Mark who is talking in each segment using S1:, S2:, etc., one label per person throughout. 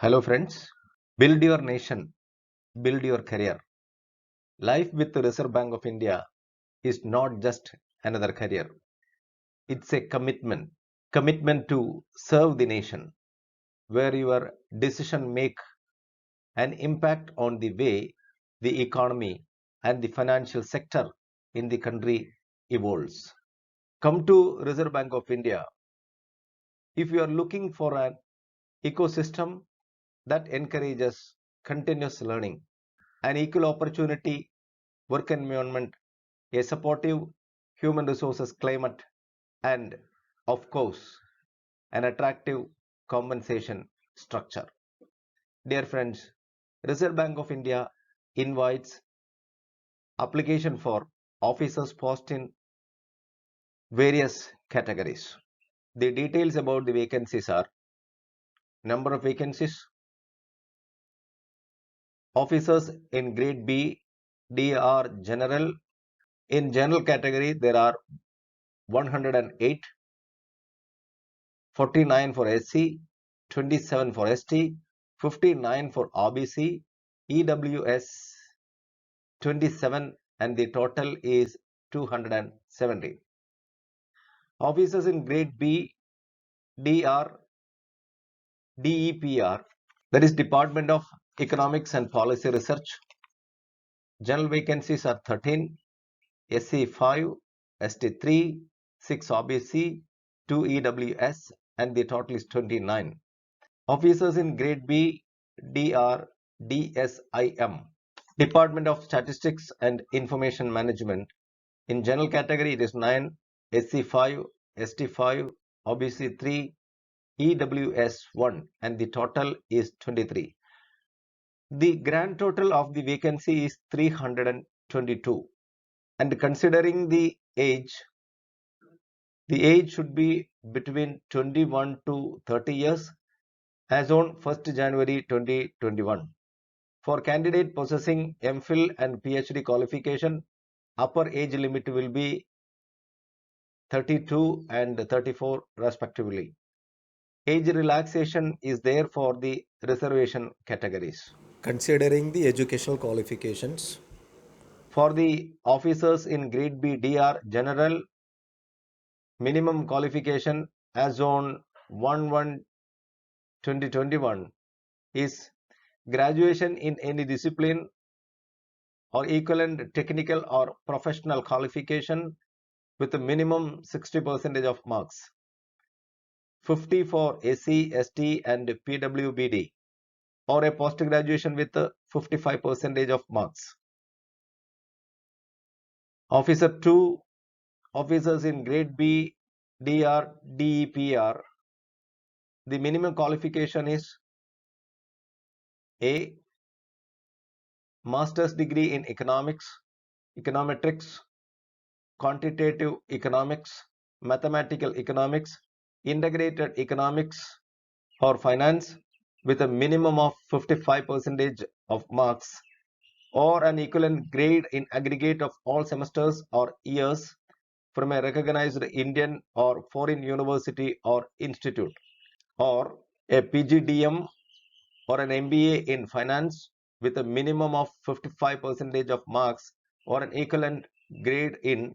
S1: Hello, friends. Build your nation, build your career. Life with the Reserve Bank of India is not just another career, it's a commitment. Commitment to serve the nation, where your decision make an impact on the way the economy and the financial sector in the country evolves. Come to Reserve Bank of India. If you are looking for an ecosystem that encourages continuous learning, an equal opportunity work environment, a supportive human resources climate, and of course, an attractive compensation structure. Dear friends, Reserve Bank of India invites application for officers post in various categories. The details about the vacancies are number of vacancies, officers in grade B, D are general. In general category, there are 108, 49 for SC, 27 for ST, 59 for OBC, EWS 27, and the total is 270. Officers in grade B, DR, DEPR, that is Department of Economics and Policy Research. General vacancies are 13, SC 5, ST 3, 6 OBC, 2 EWS, and the total is 29. Officers in grade B, DR, DSIM, Department of Statistics and Information Management. In general category, it is 9, SC 5, ST 5, OBC 3, EWS 1, and the total is 23. The grand total of the vacancy is 322. And considering the age should be between 21 to 30 years as on 1st January 2021. For candidate possessing MPhil and PhD qualification, upper age limit will be 32 and 34 respectively. Age relaxation is there for the reservation categories.
S2: Considering the educational qualifications,
S1: For the officers in grade B DR general, minimum qualification as on 1/1/2021 is graduation in any discipline or equivalent technical or professional qualification with a minimum 60% of marks. 50 for SC, ST and PWBD, or a post graduation with 55% of marks. Officer 2, officers in grade B, DR, DEPR, the minimum qualification is A, master's degree in economics, econometrics, quantitative economics, mathematical economics, integrated economics or finance with a minimum of 55% of marks, or an equivalent grade in aggregate of all semesters or years from a recognized Indian or foreign university or institute, or a PGDM or an MBA in finance with a minimum of 55% of marks, or an equivalent grade in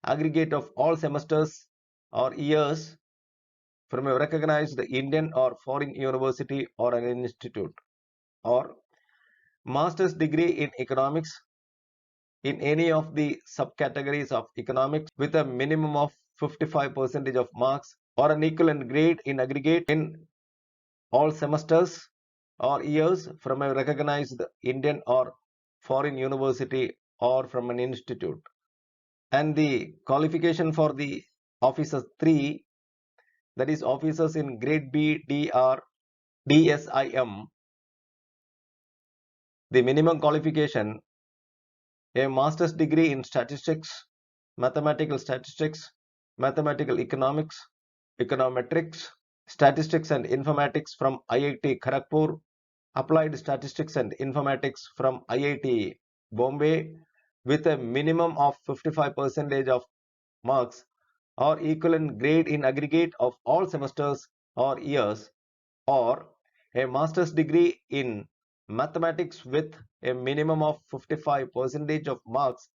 S1: aggregate of all semesters or years from a recognized Indian or foreign university or an institute, or master's degree in economics in any of the subcategories of economics with a minimum of 55% of marks, or an equivalent grade in aggregate in all semesters or years from a recognized Indian or foreign university or from an institute. And the qualification for the officers 3, that is officers in grade B, DR, DSIM, the minimum qualification, a master's degree in statistics, mathematical economics, econometrics, statistics and informatics from IIT Kharagpur, applied statistics and informatics from IIT Bombay with a minimum of 55% of marks, or equivalent grade in aggregate of all semesters or years, or a master's degree in mathematics with a minimum of 55% of marks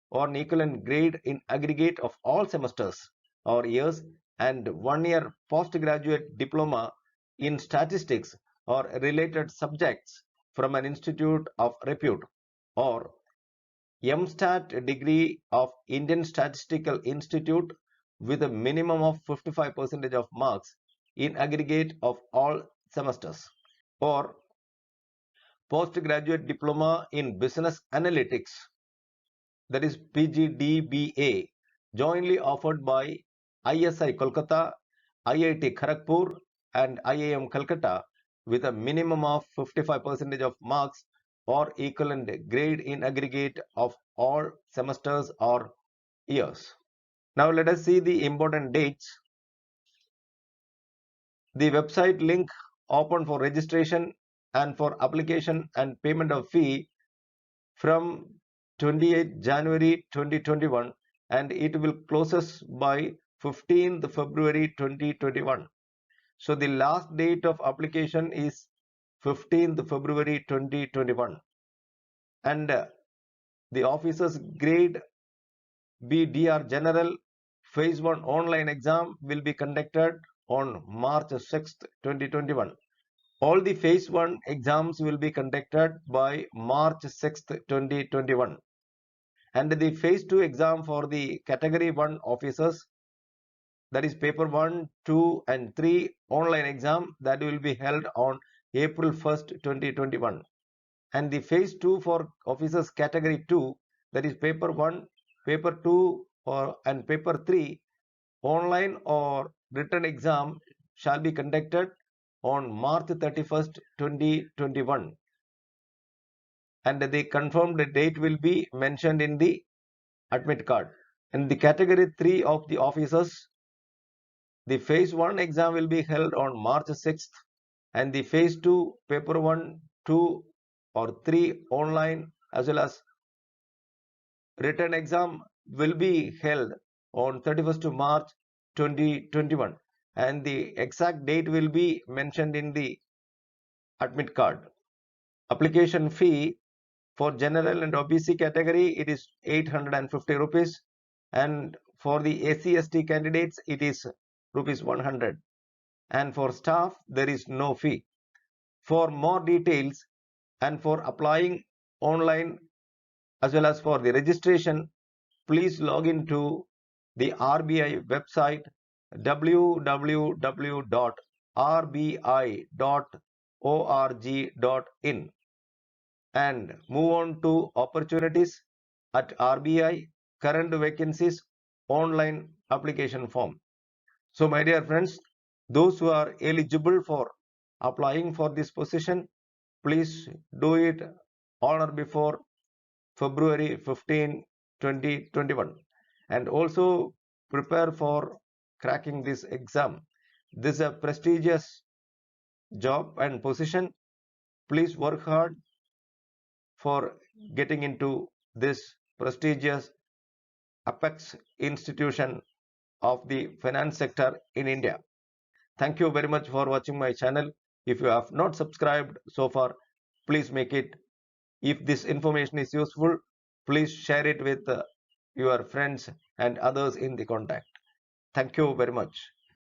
S1: or an equivalent grade in aggregate of all semesters or years, and 1 year postgraduate diploma in statistics or related subjects from an institute of repute, or MStat degree of Indian Statistical Institute with a minimum of 55% of marks in aggregate of all semesters, or postgraduate diploma in business analytics, that is PGDBA, jointly offered by ISI Kolkata, IIT Kharagpur, and IIM Calcutta with a minimum of 55% of marks or equivalent grade in aggregate of all semesters or years. Now let us see the important dates. The website link open for registration and for application and payment of fee from 28 January 2021, and it will closes by 15th February 2021. So the last date of application is 15th February 2021, and the officers grade BDR General Phase 1 online exam will be conducted on March 6th, 2021. All the Phase 1 exams will be conducted by March 6th, 2021. And the Phase 2 exam for the Category 1 officers, that is paper 1, 2 and 3 online exam, that will be held on April 1st, 2021. And the Phase 2 for officers Category 2, that is paper 1, paper 2 and paper 3, online or written exam shall be conducted on March 31st, 2021. And the confirmed date will be mentioned in the admit card. In the Category 3 of the officers, the Phase 1 exam will be held on March 6th, and the Phase 2 paper 1, 2 or 3 online as well as written exam will be held on 31st March 2021, and the exact date will be mentioned in the admit card. Application fee for general and OBC category, it is 850 rupees, and for the SC/ST candidates it is rupees 100, and for staff there is no fee. For more details and for applying online as well as for the registration, please log into the RBI website www.rbi.org.in and move on to opportunities at RBI current vacancies online application form. So my dear friends, those who are eligible for applying for this position, please do it on or before February 15, 2021, and also prepare for cracking this exam. This is a prestigious job and position. Please work hard for getting into this prestigious apex institution of the finance sector in India. Thank you very much for watching my channel. If you have not subscribed so far, please make it. If this information is useful, please share it with your friends and others in the contact. Thank you very much.